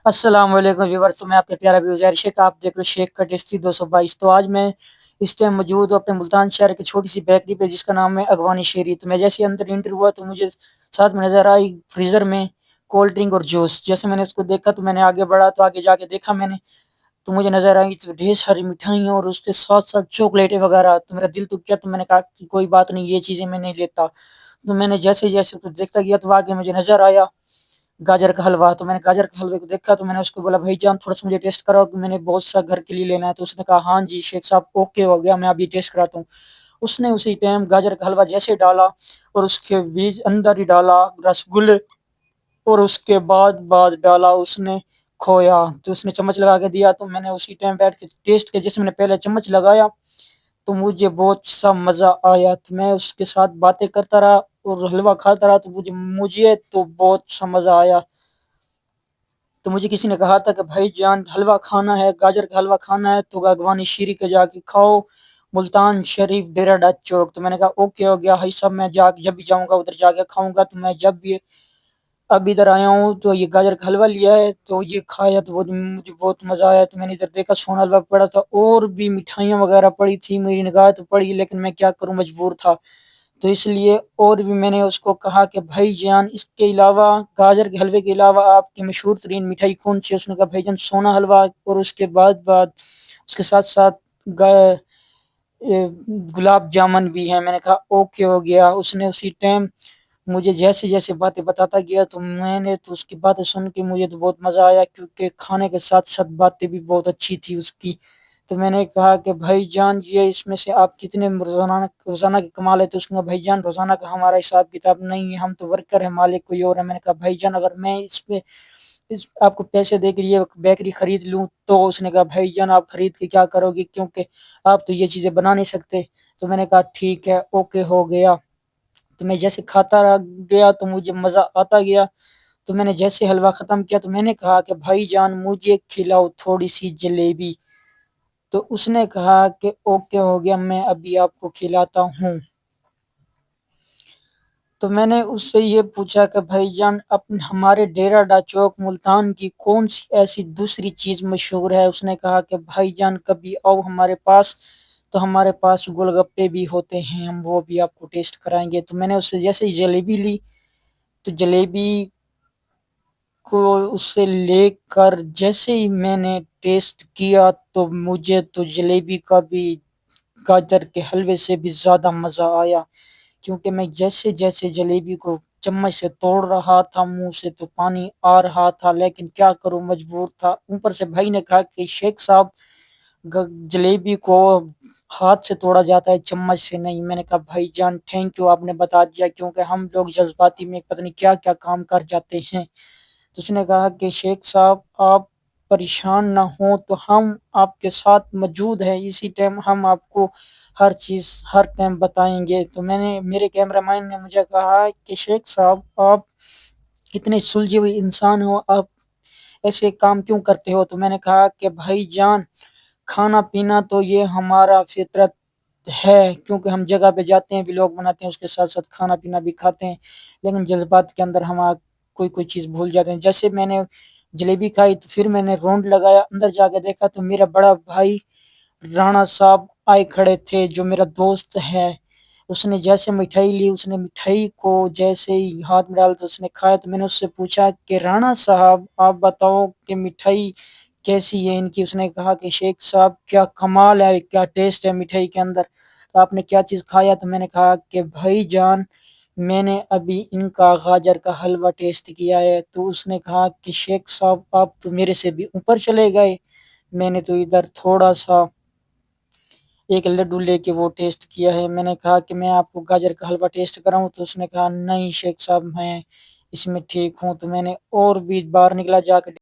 अस्सलाम वालेकुम व्यूअर्स। तो मैं आपका प्यारा व्यूअर शेख, आप देख रहे हो शेख का टेस्टी 222। तो आज मैं इस टाइम मौजूद हूँ अपने मुल्तान शहर की छोटी सी बेकरी पे, जिसका नाम है अगवानी शेरी। तो मैं जैसे ही अंदर इंटर हुआ तो मुझे साथ में नज़र आई फ्रीज़र में कोल्ड ड्रिंक और जूस। जैसे मैंने उसको देखा तो मैंने आगे बढ़ा, तो आगे जाके देखा मैंने तो मुझे नज़र आई तो ढेर सारी मिठाइयाँ और उसके साथ-साथ चॉकलेटें वगैरह। तो मेरा दिल तो किया, तो मैंने कहा कि कोई बात नहीं, ये चीज़ें मैं नहीं लेता। तो मैंने जैसे-जैसे कुछ देखता गया तो आगे मुझे नज़र आया गाजर का हलवा। तो मैंने गाजर के हलवे को देखा तो मैंने उसको बोला, भाईजान थोड़ा-सा मुझे टेस्ट कराओ कि मैंने बहुत सा घर के लिए लेना है। तो उसने कहा, हाँ जी शेख साहब, ओके हो गया, मैं अभी टेस्ट कराता हूँ। उसने उसी टाइम गाजर का हलवा जैसे डाला और उसके बीच अंदर ही डाला रसगुल्ले, और उसके बाद डाला उसने खोया। तो उसने चम्मच लगा के दिया, तो मैंने उसी टाइम बैठ के टेस्ट किया। जैसे मैंने पहले चम्मच लगाया तो मुझे बहुत सा मज़ा आया। तो मैं उसके साथ बातें करता रहा और हलवा खाता रहा, तो मुझे मुझे तो बहुत सा मज़ा आया। तो मुझे किसी ने कहा था कि भाईजान हलवा खाना है, गाजर का हलवा खाना है तो अगवानी शीरी के जाके खाओ, मुल्तान शरीफ डेरा डच चौक। तो मैंने कहा ओके हो गया भाई साहब, मैं जा जब भी जाऊँगा उधर जाके खाऊँगा। तो मैं जब भी अब इधर आया हूँ तो ये गाजर का हलवा लिया है, तो ये खाया तो बहुत मुझे बहुत मज़ा आया। तो मैंने इधर देखा सोना हलवा पड़ा था और भी मिठाइयाँ वगैरह पड़ी थी, मेरी निगाह तो पड़ी, लेकिन मैं क्या करूँ, मजबूर था। तो इसलिए और भी मैंने उसको कहा कि भाईजान इसके अलावा, गाजर के हलवे के अलावा आपकी मशहूर तरीन मिठाई कौन-सी है? उसने कहा भाईजान सोना हलवा, और उसके बाद उसके साथ-साथ ग गुलाब जामुन भी हैं। मैंने कहा ओके हो गया। उसने उसी टाइम मुझे जैसे-जैसे बातें बताता गया तो मैंने तो उसकी बातें सुन के मुझे तो बहुत मज़ा आया, क्योंकि खाने के साथ-साथ बातें भी बहुत अच्छी थी उसकी। तो मैंने कहा कि भाईजान ये इसमें से आप कितने रोज़ाना रोज़ाना की कमा लेते हो? उसने कहा भाईजान रोज़ाना का हमारा हिसाब-किताब नहीं है, हम तो वर्कर हैं, मालिक कोई और है। मैंने कहा भाईजान अगर मैं इस आपको पैसे देके ये बेकरी खरीद लूँ, तो उसने कहा भाईजान आप खरीद के क्या करोगे, क्योंकि आप तो ये चीज़ें बना नहीं सकते। तो मैंने कहा ठीक है, ओके हो गया। तो मैं जैसे खाता रहा गया तो मुझे मज़ा आता गया। तो मैंने जैसे हलवा ख़त्म किया तो मैंने कहा कि भाईजान मुझे खिलाओ थोड़ी-सी जलेबी। तो उसने कहा कि ओके हो गया, मैं अभी आपको खिलाता हूँ। तो मैंने उससे ये पूछा कि भाईजान हमारे डेरा डा चौक मुल्तान की कौन-सी ऐसी दूसरी चीज़ मशहूर है? उसने कहा कि भाईजान कभी आओ हमारे पास, तो हमारे पास गोलगप्पे भी होते हैं, हम वो भी आपको टेस्ट कराएँगे। तो मैंने उससे जैसे ही जलेबी ली, तो जलेबी को उससे लेकर जैसे ही मैंने टेस्ट किया तो मुझे तो जलेबी का भी गाजर के हलवे से भी ज़्यादा मज़ा आया, क्योंकि मैं जैसे-जैसे जलेबी को चम्मच से तोड़ रहा था, मुँह से तो पानी आ रहा था, लेकिन क्या करूँ, मजबूर था। ऊपर से भाई ने कहा कि शेख साहब ग जलेबी को हाथ से तोड़ा जाता है, चम्मच से नहीं। मैंने कहा भाईजान थैंक यू, आपने बता दिया, क्योंकि हम लोग जज़्बाती में पता नहीं क्या-क्या काम कर जाते हैं। तो उसने कहा कि शेख साहब आप परेशान ना हों, तो हम आपके साथ मौजूद हैं, इसी टाइम हम आपको हर चीज़ हर टाइम बताएँगे। तो मेरे कैमरामैन ने मुझे कहा कि शेख साहब आप इतने सुलझे हुए इंसान हो, आप ऐसे काम क्यों करते हो? तो मैंने कहा कि भाईजान खाना-पीना तो ये हमारा फितरत है, क्योंकि हम जगह पे जाते हैं, व्लॉग बनाते हैं, उसके साथ-साथ खाना-पीना भी खाते हैं, लेकिन जज़्बात के अंदर हम कोई-कोई चीज़ भूल जाते हैं। जैसे मैंने जलेबी खाई तो फिर मैंने राउंड लगाया, अंदर जाके देखा तो मेरा बड़ा भाई राणा साहब आए खड़े थे, जो मेरा दोस्त है। उसने जैसे मिठाई ली, उसने मिठाई को जैसे ही हाथ में डाला तो उसने खाया। तो मैंने उससे पूछा कि राणा साहब आप बताओ कि मिठाई कैसी है इनकी? उसने कहा कि शेख साहब क्या कमाल है, क्या टेस्ट है मिठाई के अंदर। तो आपने क्या चीज़ खाया? तो मैंने कहा कि भाईजान मैंने अभी इनका गाजर का हलवा टेस्ट किया है। तो उसने कहा कि शेख साहब आप तो मेरे से भी ऊपर चले गए। मैंने तो इधर थोड़ा-सा एक लड्डू लेके वो टेस्ट किया है। मैंने कहा कि मैं आपको गाजर का हलवा टेस्ट कराऊँ? तो उसने कहा नहीं शेख साहब मैं इसमें ठीक हूँ। तो मैंने और भी बाहर निकला जाके